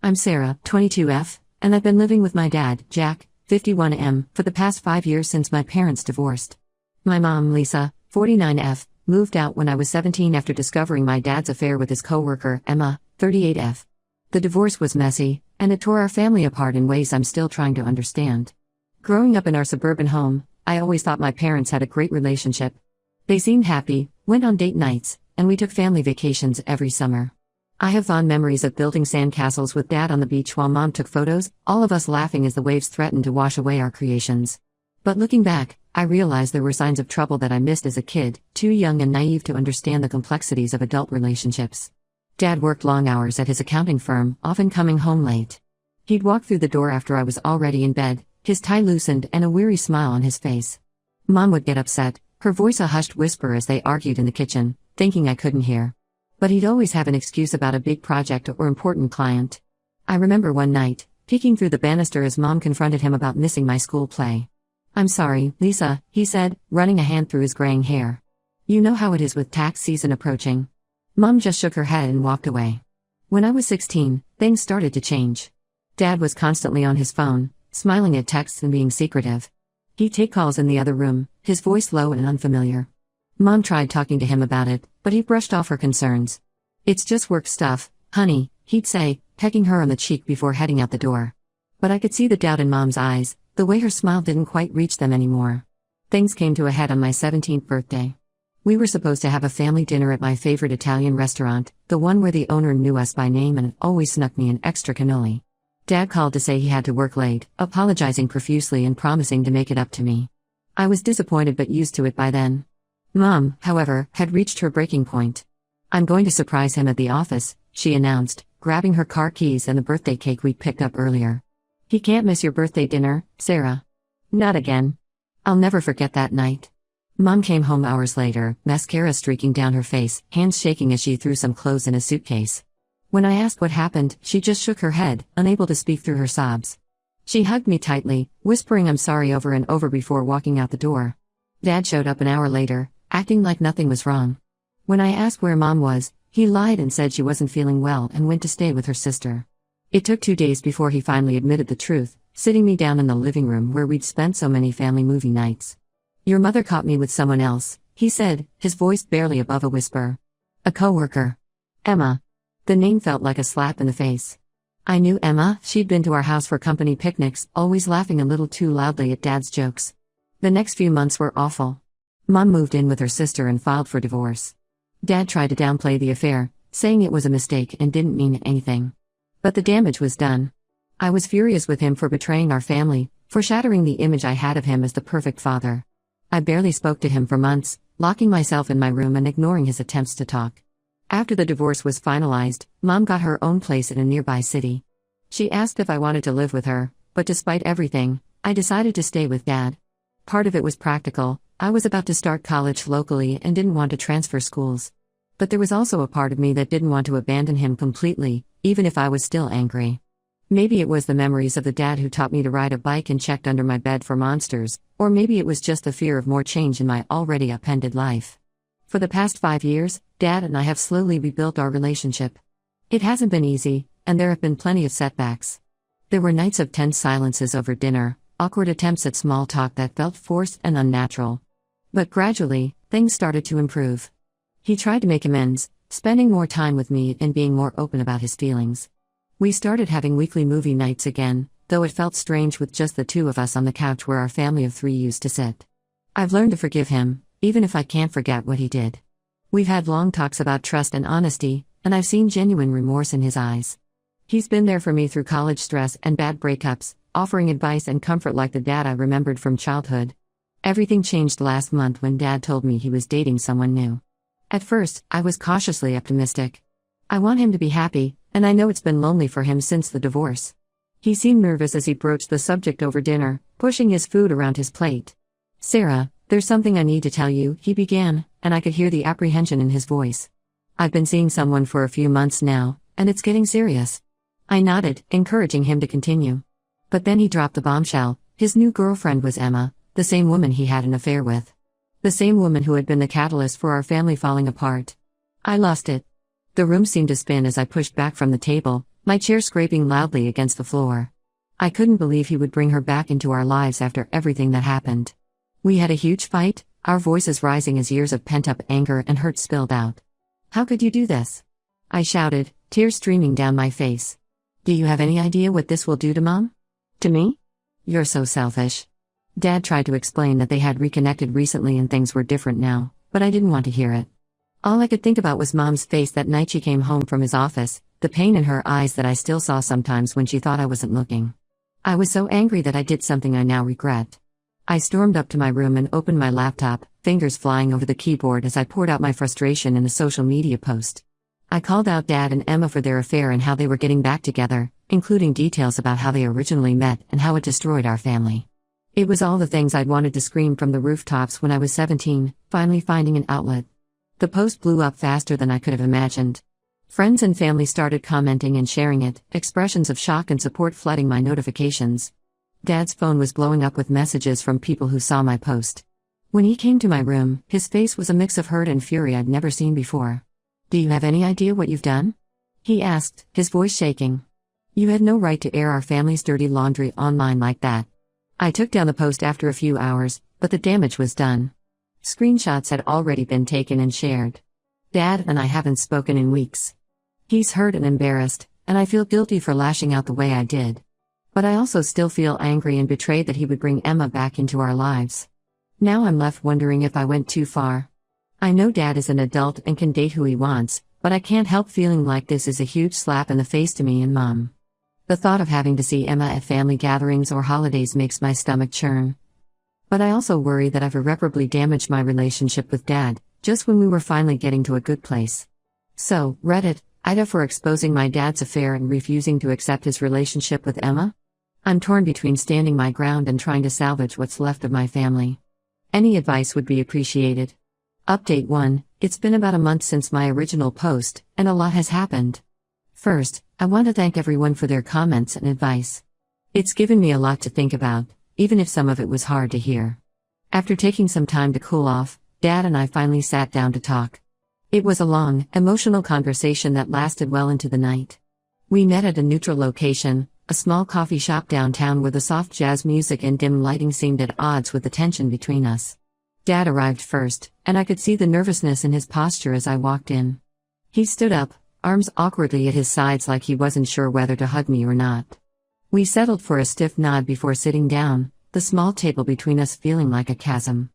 I'm Sarah, 22F, and I've been living with my dad, Jack, 51M, for the past 5 years since my parents divorced. My mom, Lisa, 49F, moved out when I was 17 after discovering my dad's affair with his coworker, Emma, 38F. The divorce was messy, and it tore our family apart in ways I'm still trying to understand. Growing up in our suburban home, I always thought my parents had a great relationship. They seemed happy, went on date nights, and we took family vacations every summer. I have fond memories of building sandcastles with Dad on the beach while Mom took photos, all of us laughing as the waves threatened to wash away our creations. But looking back, I realized there were signs of trouble that I missed as a kid, too young and naive to understand the complexities of adult relationships. Dad worked long hours at his accounting firm, often coming home late. He'd walk through the door after I was already in bed, his tie loosened and a weary smile on his face. Mom would get upset, her voice a hushed whisper as they argued in the kitchen, thinking I couldn't hear. But he'd always have an excuse about a big project or important client. I remember one night, peeking through the banister as Mom confronted him about missing my school play. "I'm sorry, Lisa," he said, running a hand through his graying hair. "You know how it is with tax season approaching." Mom just shook her head and walked away. When I was 16, things started to change. Dad was constantly on his phone, smiling at texts and being secretive. He'd take calls in the other room, his voice low and unfamiliar. Mom tried talking to him about it, but he brushed off her concerns. "It's just work stuff, honey," he'd say, pecking her on the cheek before heading out the door. But I could see the doubt in Mom's eyes, the way her smile didn't quite reach them anymore. Things came to a head on my 17th birthday. We were supposed to have a family dinner at my favorite Italian restaurant, the one where the owner knew us by name and always snuck me an extra cannoli. Dad called to say he had to work late, apologizing profusely and promising to make it up to me. I was disappointed but used to it by then. Mom, however, had reached her breaking point. "I'm going to surprise him at the office," she announced, grabbing her car keys and the birthday cake we'd picked up earlier. "He can't miss your birthday dinner, Sarah." "Not again." I'll never forget that night. Mom came home hours later, mascara streaking down her face, hands shaking as she threw some clothes in a suitcase. When I asked what happened, she just shook her head, unable to speak through her sobs. She hugged me tightly, whispering I'm sorry over and over before walking out the door. Dad showed up an hour later, acting like nothing was wrong. When I asked where Mom was, he lied and said she wasn't feeling well and went to stay with her sister. It took 2 days before he finally admitted the truth, sitting me down in the living room where we'd spent so many family movie nights. "Your mother caught me with someone else," he said, his voice barely above a whisper. "A coworker. Emma." The name felt like a slap in the face. I knew Emma, she'd been to our house for company picnics, always laughing a little too loudly at Dad's jokes. The next few months were awful. Mom moved in with her sister and filed for divorce. Dad tried to downplay the affair, saying it was a mistake and didn't mean anything. But the damage was done. I was furious with him for betraying our family, for shattering the image I had of him as the perfect father. I barely spoke to him for months, locking myself in my room and ignoring his attempts to talk. After the divorce was finalized, Mom got her own place in a nearby city. She asked if I wanted to live with her, but despite everything, I decided to stay with Dad. Part of it was practical. I was about to start college locally and didn't want to transfer schools. But there was also a part of me that didn't want to abandon him completely, even if I was still angry. Maybe it was the memories of the dad who taught me to ride a bike and checked under my bed for monsters, or maybe it was just the fear of more change in my already upended life. For the past 5 years, Dad and I have slowly rebuilt our relationship. It hasn't been easy, and there have been plenty of setbacks. There were nights of tense silences over dinner, awkward attempts at small talk that felt forced and unnatural. But gradually, things started to improve. He tried to make amends, spending more time with me and being more open about his feelings. We started having weekly movie nights again, though it felt strange with just the two of us on the couch where our family of 3 used to sit. I've learned to forgive him, even if I can't forget what he did. We've had long talks about trust and honesty, and I've seen genuine remorse in his eyes. He's been there for me through college stress and bad breakups, offering advice and comfort like the dad I remembered from childhood. Everything changed last month when Dad told me he was dating someone new. At first, I was cautiously optimistic. I want him to be happy, and I know it's been lonely for him since the divorce. He seemed nervous as he broached the subject over dinner, pushing his food around his plate. "Sarah, there's something I need to tell you," he began, and I could hear the apprehension in his voice. "I've been seeing someone for a few months now, and it's getting serious." I nodded, encouraging him to continue. But then he dropped the bombshell. His new girlfriend was Emma, the same woman he had an affair with. The same woman who had been the catalyst for our family falling apart. I lost it. The room seemed to spin as I pushed back from the table, my chair scraping loudly against the floor. I couldn't believe he would bring her back into our lives after everything that happened. We had a huge fight, our voices rising as years of pent-up anger and hurt spilled out. "How could you do this?" I shouted, tears streaming down my face. "Do you have any idea what this will do to Mom? To me? You're so selfish." Dad tried to explain that they had reconnected recently and things were different now, but I didn't want to hear it. All I could think about was Mom's face that night she came home from his office, the pain in her eyes that I still saw sometimes when she thought I wasn't looking. I was so angry that I did something I now regret. I stormed up to my room and opened my laptop, fingers flying over the keyboard as I poured out my frustration in a social media post. I called out Dad and Emma for their affair and how they were getting back together, including details about how they originally met and how it destroyed our family. It was all the things I'd wanted to scream from the rooftops when I was 17, finally finding an outlet. The post blew up faster than I could have imagined. Friends and family started commenting and sharing it, expressions of shock and support flooding my notifications. Dad's phone was blowing up with messages from people who saw my post. When he came to my room, his face was a mix of hurt and fury I'd never seen before. "Do you have any idea what you've done?" he asked, his voice shaking. "You had no right to air our family's dirty laundry online like that." I took down the post after a few hours, but the damage was done. Screenshots had already been taken and shared. Dad and I haven't spoken in weeks. He's hurt and embarrassed, and I feel guilty for lashing out the way I did. But I also still feel angry and betrayed that he would bring Emma back into our lives. Now I'm left wondering if I went too far. I know Dad is an adult and can date who he wants, but I can't help feeling like this is a huge slap in the face to me and Mom. The thought of having to see Emma at family gatherings or holidays makes my stomach churn. But I also worry that I've irreparably damaged my relationship with Dad, just when we were finally getting to a good place. So, Reddit, Ida for exposing my dad's affair and refusing to accept his relationship with Emma? I'm torn between standing my ground and trying to salvage what's left of my family. Any advice would be appreciated. Update 1, it's been about a month since my original post, and a lot has happened. First, I want to thank everyone for their comments and advice. It's given me a lot to think about, even if some of it was hard to hear. After taking some time to cool off, Dad and I finally sat down to talk. It was a long, emotional conversation that lasted well into the night. We met at a neutral location, a small coffee shop downtown where the soft jazz music and dim lighting seemed at odds with the tension between us. Dad arrived first, and I could see the nervousness in his posture as I walked in. He stood up, arms awkwardly at his sides like he wasn't sure whether to hug me or not. We settled for a stiff nod before sitting down, the small table between us feeling like a chasm.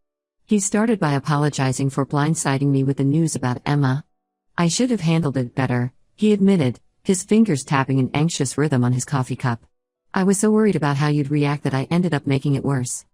He started by apologizing for blindsiding me with the news about Emma. "I should have handled it better," he admitted, his fingers tapping an anxious rhythm on his coffee cup. "I was so worried about how you'd react that I ended up making it worse."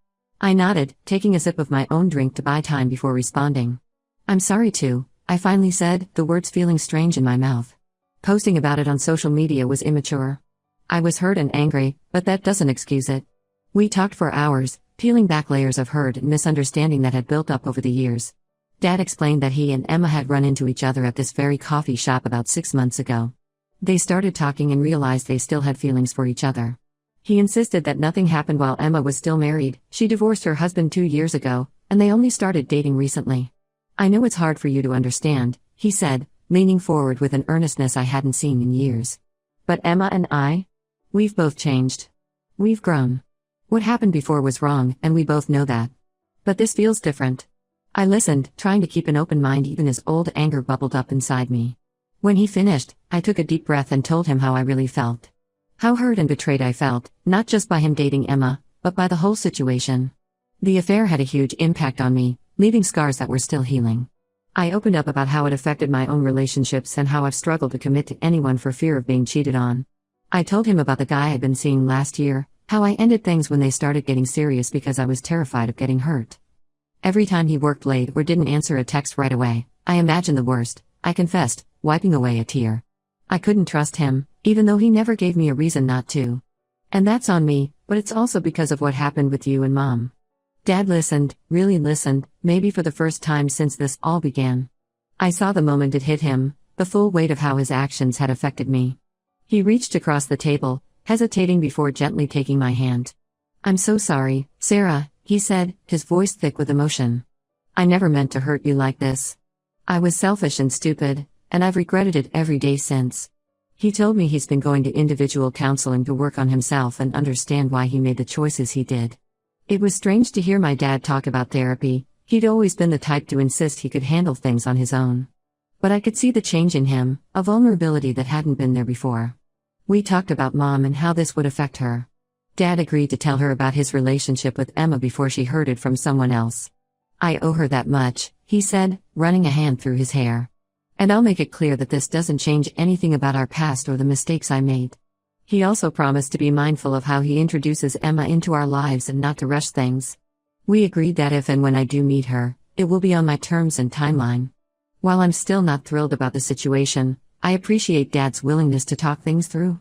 I nodded, taking a sip of my own drink to buy time before responding. "I'm sorry too," I finally said, the words feeling strange in my mouth. Posting about it on social media was immature. I was hurt and angry, but that doesn't excuse it. We talked for hours, peeling back layers of hurt and misunderstanding that had built up over the years. Dad explained that he and Emma had run into each other at this very coffee shop about 6 months ago. They started talking and realized they still had feelings for each other. He insisted that nothing happened while Emma was still married. She divorced her husband 2 years ago, and they only started dating recently. "I know it's hard for you to understand," he said, leaning forward with an earnestness I hadn't seen in years. "But Emma and we've both changed. We've grown. What happened before was wrong, and we both know that. But this feels different." I listened, trying to keep an open mind even as old anger bubbled up inside me. When he finished, I took a deep breath and told him how I really felt. How hurt and betrayed I felt, not just by him dating Emma, but by the whole situation. The affair had a huge impact on me, leaving scars that were still healing. I opened up about how it affected my own relationships and how I've struggled to commit to anyone for fear of being cheated on. I told him about the guy I'd been seeing last year, how I ended things when they started getting serious because I was terrified of getting hurt. Every time he worked late or didn't answer a text right away, I imagined the worst, I confessed, wiping away a tear. I couldn't trust him, even though he never gave me a reason not to. "And that's on me, but it's also because of what happened with you and Mom." Dad listened, really listened, maybe for the first time since this all began. I saw the moment it hit him, the full weight of how his actions had affected me. He reached across the table, hesitating before gently taking my hand. "I'm so sorry, Sarah," he said, his voice thick with emotion. "I never meant to hurt you like this. I was selfish and stupid, and I've regretted it every day since." He told me he's been going to individual counseling to work on himself and understand why he made the choices he did. It was strange to hear my dad talk about therapy. He'd always been the type to insist he could handle things on his own. But I could see the change in him, a vulnerability that hadn't been there before. We talked about Mom and how this would affect her. Dad agreed to tell her about his relationship with Emma before she heard it from someone else. "I owe her that much," he said, running a hand through his hair. "And I'll make it clear that this doesn't change anything about our past or the mistakes I made." He also promised to be mindful of how he introduces Emma into our lives and not to rush things. We agreed that if and when I do meet her, it will be on my terms and timeline. While I'm still not thrilled about the situation, I appreciate Dad's willingness to talk things through.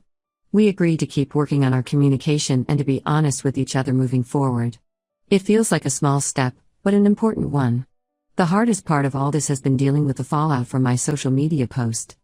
We agreed to keep working on our communication and to be honest with each other moving forward. It feels like a small step, but an important one. The hardest part of all this has been dealing with the fallout from my social media post.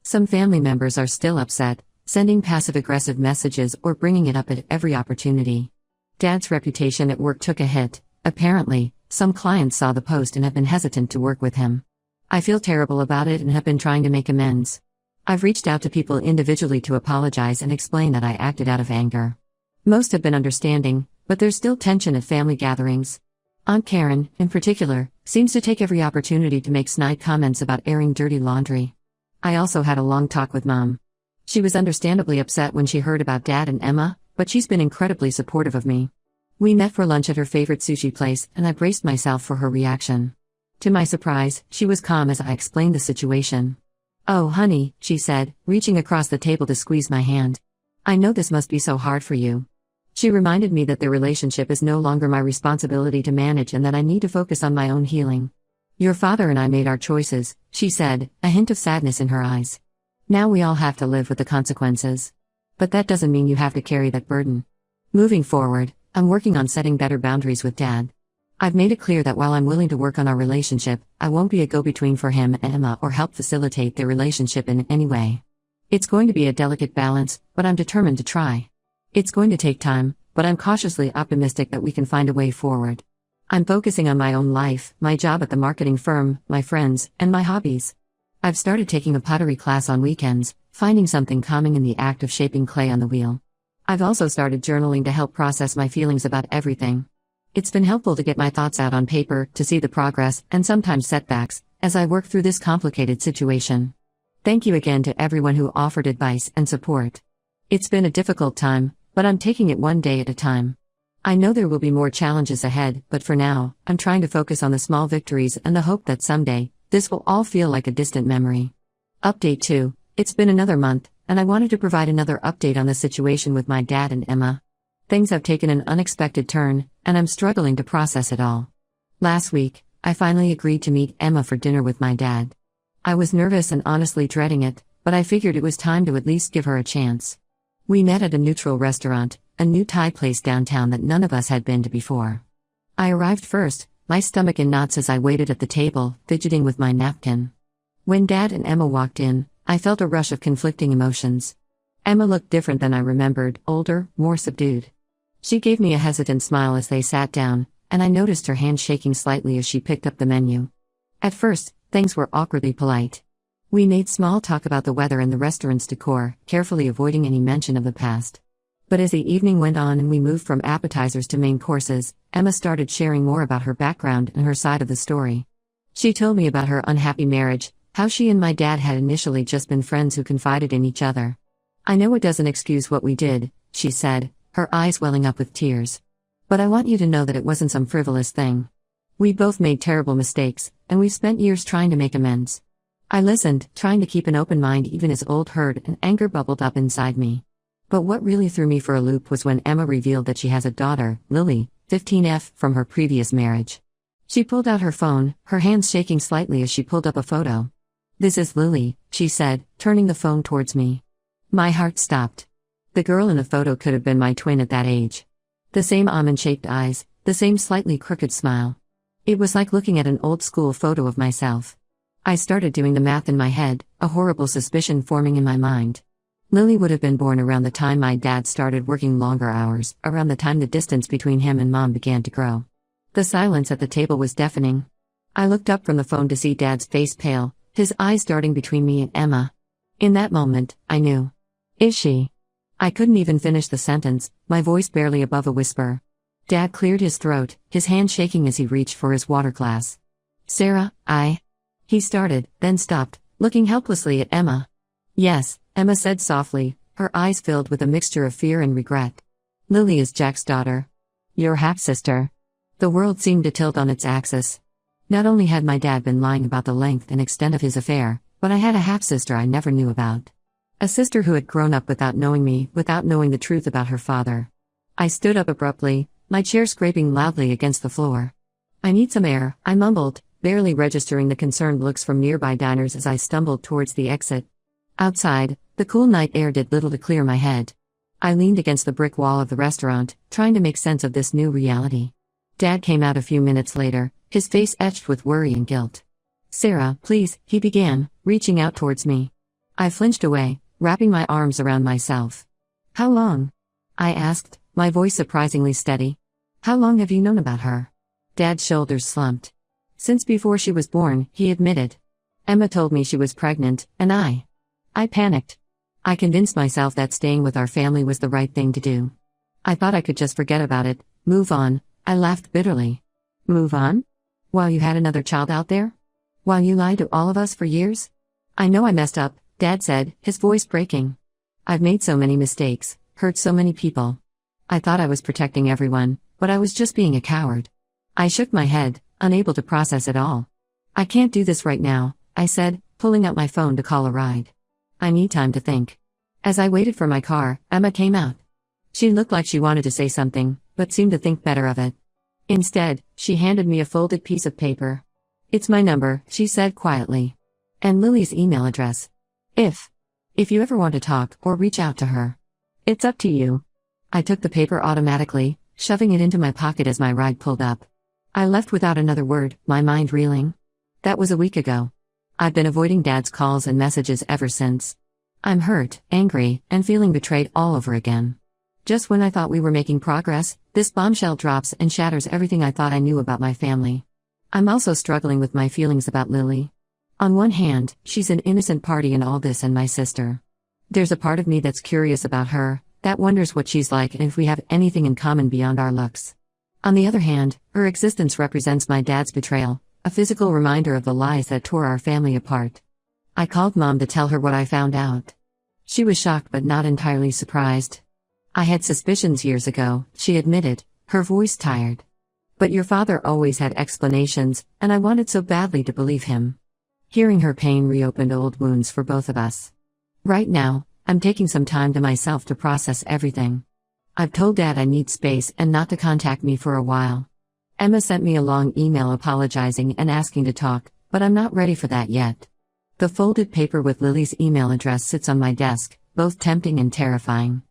Some family members are still upset, sending passive-aggressive messages or bringing it up at every opportunity. Dad's reputation at work took a hit. Apparently, some clients saw the post and have been hesitant to work with him. I feel terrible about it and have been trying to make amends. I've reached out to people individually to apologize and explain that I acted out of anger. Most have been understanding, but there's still tension at family gatherings. Aunt Karen, in particular, seems to take every opportunity to make snide comments about airing dirty laundry. I also had a long talk with Mom. She was understandably upset when she heard about Dad and Emma, but she's been incredibly supportive of me. We met for lunch at her favorite sushi place, and I braced myself for her reaction. To my surprise, she was calm as I explained the situation. "Oh, honey," she said, reaching across the table to squeeze my hand. "I know this must be so hard for you." She reminded me that their relationship is no longer my responsibility to manage and that I need to focus on my own healing. "Your father and I made our choices," she said, a hint of sadness in her eyes. "Now we all have to live with the consequences. But that doesn't mean you have to carry that burden. Moving forward, I'm working on setting better boundaries with Dad. I've made it clear that while I'm willing to work on our relationship, I won't be a go-between for him and Emma or help facilitate their relationship in any way. It's going to be a delicate balance, but I'm determined to try. It's going to take time, but I'm cautiously optimistic that we can find a way forward. I'm focusing on my own life, my job at the marketing firm, my friends, and my hobbies. I've started taking a pottery class on weekends, finding something calming in the act of shaping clay on the wheel. I've also started journaling to help process my feelings about everything. It's been helpful to get my thoughts out on paper, to see the progress, and sometimes setbacks, as I work through this complicated situation. Thank you again to everyone who offered advice and support. It's been a difficult time, but I'm taking it one day at a time. I know there will be more challenges ahead, but for now, I'm trying to focus on the small victories and the hope that someday, this will all feel like a distant memory." Update 2. It's been another month, and I wanted to provide another update on the situation with my dad and Emma. Things have taken an unexpected turn, and I'm struggling to process it all. Last week, I finally agreed to meet Emma for dinner with my dad. I was nervous and honestly dreading it, but I figured it was time to at least give her a chance. We met at a neutral restaurant, a new Thai place downtown that none of us had been to before. I arrived first, my stomach in knots as I waited at the table, fidgeting with my napkin. When Dad and Emma walked in, I felt a rush of conflicting emotions. Emma looked different than I remembered, older, more subdued. She gave me a hesitant smile as they sat down, and I noticed her hand shaking slightly as she picked up the menu. At first, things were awkwardly polite. We made small talk about the weather and the restaurant's decor, carefully avoiding any mention of the past. But as the evening went on and we moved from appetizers to main courses, Emma started sharing more about her background and her side of the story. She told me about her unhappy marriage, how she and my dad had initially just been friends who confided in each other. "I know it doesn't excuse what we did," she said, her eyes welling up with tears. "But I want you to know that it wasn't some frivolous thing. We both made terrible mistakes, and we've spent years trying to make amends." I listened, trying to keep an open mind even as old hurt and anger bubbled up inside me. But what really threw me for a loop was when Emma revealed that she has a daughter, Lily, 15F, from her previous marriage. She pulled out her phone, her hands shaking slightly as she pulled up a photo. "This is Lily," she said, turning the phone towards me. My heart stopped. The girl in the photo could have been my twin at that age. The same almond-shaped eyes, the same slightly crooked smile. It was like looking at an old-school photo of myself. I started doing the math in my head, a horrible suspicion forming in my mind. Lily would have been born around the time my dad started working longer hours, around the time the distance between him and Mom began to grow. The silence at the table was deafening. I looked up from the phone to see Dad's face pale, his eyes darting between me and Emma. In that moment, I knew. Is she? I couldn't even finish the sentence, my voice barely above a whisper. Dad cleared his throat, his hand shaking as he reached for his water glass. Sarah, He started, then stopped, looking helplessly at Emma. Yes, Emma said softly, her eyes filled with a mixture of fear and regret. Lily is Jack's daughter. Your half-sister. The world seemed to tilt on its axis. Not only had my dad been lying about the length and extent of his affair, but I had a half-sister I never knew about. A sister who had grown up without knowing me, without knowing the truth about her father. I stood up abruptly, my chair scraping loudly against the floor. I need some air, I mumbled, barely registering the concerned looks from nearby diners as I stumbled towards the exit. Outside, the cool night air did little to clear my head. I leaned against the brick wall of the restaurant, trying to make sense of this new reality. Dad came out a few minutes later, his face etched with worry and guilt. Sarah, please, he began, reaching out towards me. I flinched away, wrapping my arms around myself. How long? I asked, my voice surprisingly steady. How long have you known about her? Dad's shoulders slumped. Since before she was born, he admitted. Emma told me she was pregnant, and I panicked. I convinced myself that staying with our family was the right thing to do. I thought I could just forget about it, move on. I laughed bitterly. Move on? While you had another child out there? While you lied to all of us for years? I know I messed up, Dad said, his voice breaking. I've made so many mistakes, hurt so many people. I thought I was protecting everyone, but I was just being a coward. I shook my head, unable to process it all. I can't do this right now, I said, pulling out my phone to call a ride. I need time to think. As I waited for my car, Emma came out. She looked like she wanted to say something, but seemed to think better of it. Instead, she handed me a folded piece of paper. It's my number, she said quietly. And Lily's email address. If you ever want to talk or reach out to her. It's up to you. I took the paper automatically, shoving it into my pocket as my ride pulled up. I left without another word, my mind reeling. That was a week ago. I've been avoiding Dad's calls and messages ever since. I'm hurt, angry, and feeling betrayed all over again. Just when I thought we were making progress, this bombshell drops and shatters everything I thought I knew about my family. I'm also struggling with my feelings about Lily. On one hand, she's an innocent party in all this and my sister. There's a part of me that's curious about her, that wonders what she's like and if we have anything in common beyond our looks. On the other hand, her existence represents my dad's betrayal, a physical reminder of the lies that tore our family apart. I called Mom to tell her what I found out. She was shocked but not entirely surprised. I had suspicions years ago, she admitted, her voice tired. But your father always had explanations, and I wanted so badly to believe him. Hearing her pain reopened old wounds for both of us. Right now, I'm taking some time to myself to process everything. I've told Dad I need space and not to contact me for a while. Emma sent me a long email apologizing and asking to talk, but I'm not ready for that yet. The folded paper with Lily's email address sits on my desk, both tempting and terrifying.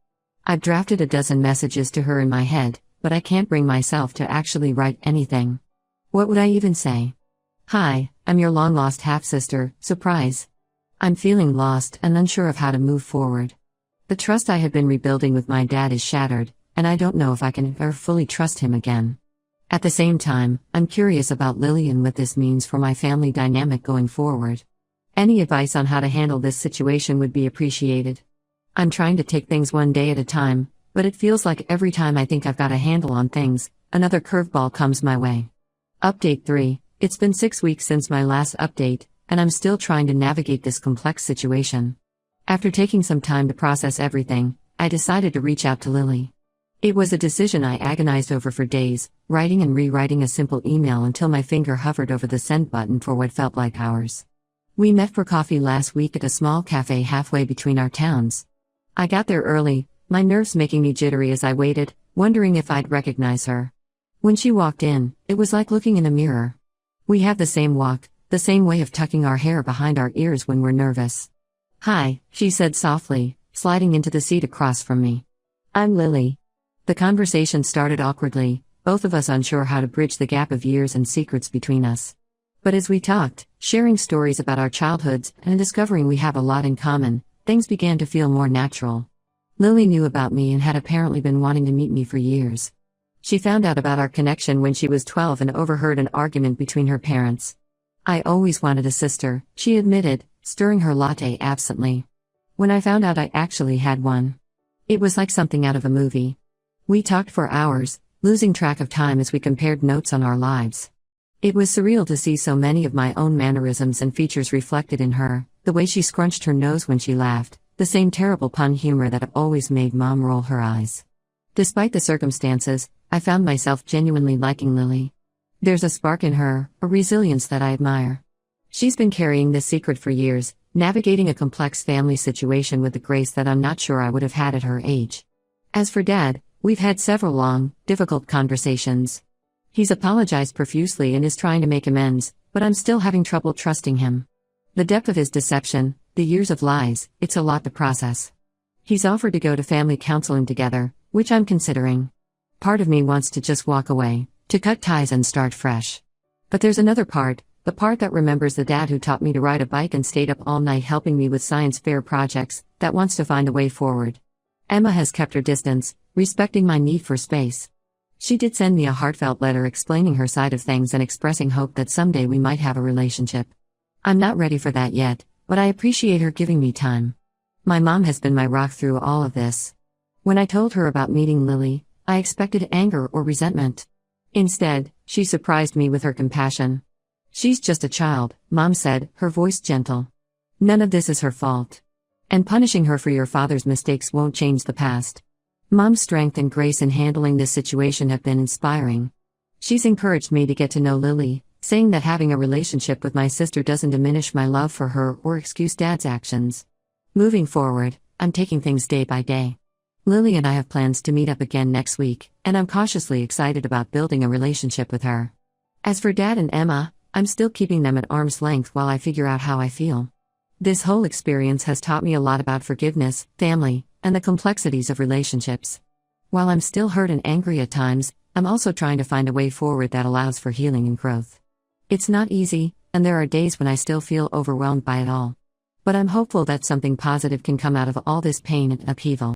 I've drafted a dozen messages to her in my head, but I can't bring myself to actually write anything. What would I even say? Hi, I'm your long-lost half-sister, surprise. I'm feeling lost and unsure of how to move forward. The trust I had been rebuilding with my dad is shattered, and I don't know if I can ever fully trust him again. At the same time, I'm curious about Lily and what this means for my family dynamic going forward. Any advice on how to handle this situation would be appreciated. I'm trying to take things one day at a time, but it feels like every time I think I've got a handle on things, another curveball comes my way. Update 3. It's been 6 weeks since my last update, and I'm still trying to navigate this complex situation. After taking some time to process everything, I decided to reach out to Lily. It was a decision I agonized over for days, writing and rewriting a simple email until my finger hovered over the send button for what felt like hours. We met for coffee last week at a small cafe halfway between our towns. I got there early, my nerves making me jittery as I waited, wondering if I'd recognize her. When she walked in, it was like looking in a mirror. We have the same walk, the same way of tucking our hair behind our ears when we're nervous. Hi, she said softly, sliding into the seat across from me. I'm Lily. The conversation started awkwardly, both of us unsure how to bridge the gap of years and secrets between us. But as we talked, sharing stories about our childhoods and discovering we have a lot in common, things began to feel more natural. Lily knew about me and had apparently been wanting to meet me for years. She found out about our connection when she was 12 and overheard an argument between her parents. I always wanted a sister, she admitted, stirring her latte absently. when I found out I actually had one. It was like something out of a movie. We talked for hours, losing track of time as we compared notes on our lives. It was surreal to see so many of my own mannerisms and features reflected in her, the way she scrunched her nose when she laughed, the same terrible pun humor that always made Mom roll her eyes. Despite the circumstances, I found myself genuinely liking Lily. There's a spark in her, a resilience that I admire. She's been carrying this secret for years, navigating a complex family situation with a grace that I'm not sure I would have had at her age. As for Dad, we've had several long, difficult conversations. He's apologized profusely and is trying to make amends, but I'm still having trouble trusting him. The depth of his deception, the years of lies, it's a lot to process. He's offered to go to family counseling together, which I'm considering. Part of me wants to just walk away, to cut ties and start fresh. But there's another part, the part that remembers the dad who taught me to ride a bike and stayed up all night helping me with science fair projects, that wants to find a way forward. Emma has kept her distance, respecting my need for space. She did send me a heartfelt letter explaining her side of things and expressing hope that someday we might have a relationship. I'm not ready for that yet, but I appreciate her giving me time. My mom has been my rock through all of this. When I told her about meeting Lily, I expected anger or resentment. Instead, she surprised me with her compassion. "She's just a child," Mom said, her voice gentle. "None of this is her fault. And punishing her for your father's mistakes won't change the past." Mom's strength and grace in handling this situation have been inspiring. She's encouraged me to get to know Lily, saying that having a relationship with my sister doesn't diminish my love for her or excuse Dad's actions. Moving forward, I'm taking things day by day. Lily and I have plans to meet up again next week, and I'm cautiously excited about building a relationship with her. As for Dad and Emma, I'm still keeping them at arm's length while I figure out how I feel. This whole experience has taught me a lot about forgiveness, family, and the complexities of relationships. While I'm still hurt and angry at times, I'm also trying to find a way forward that allows for healing and growth. It's not easy, and there are days when I still feel overwhelmed by it all. But I'm hopeful that something positive can come out of all this pain and upheaval.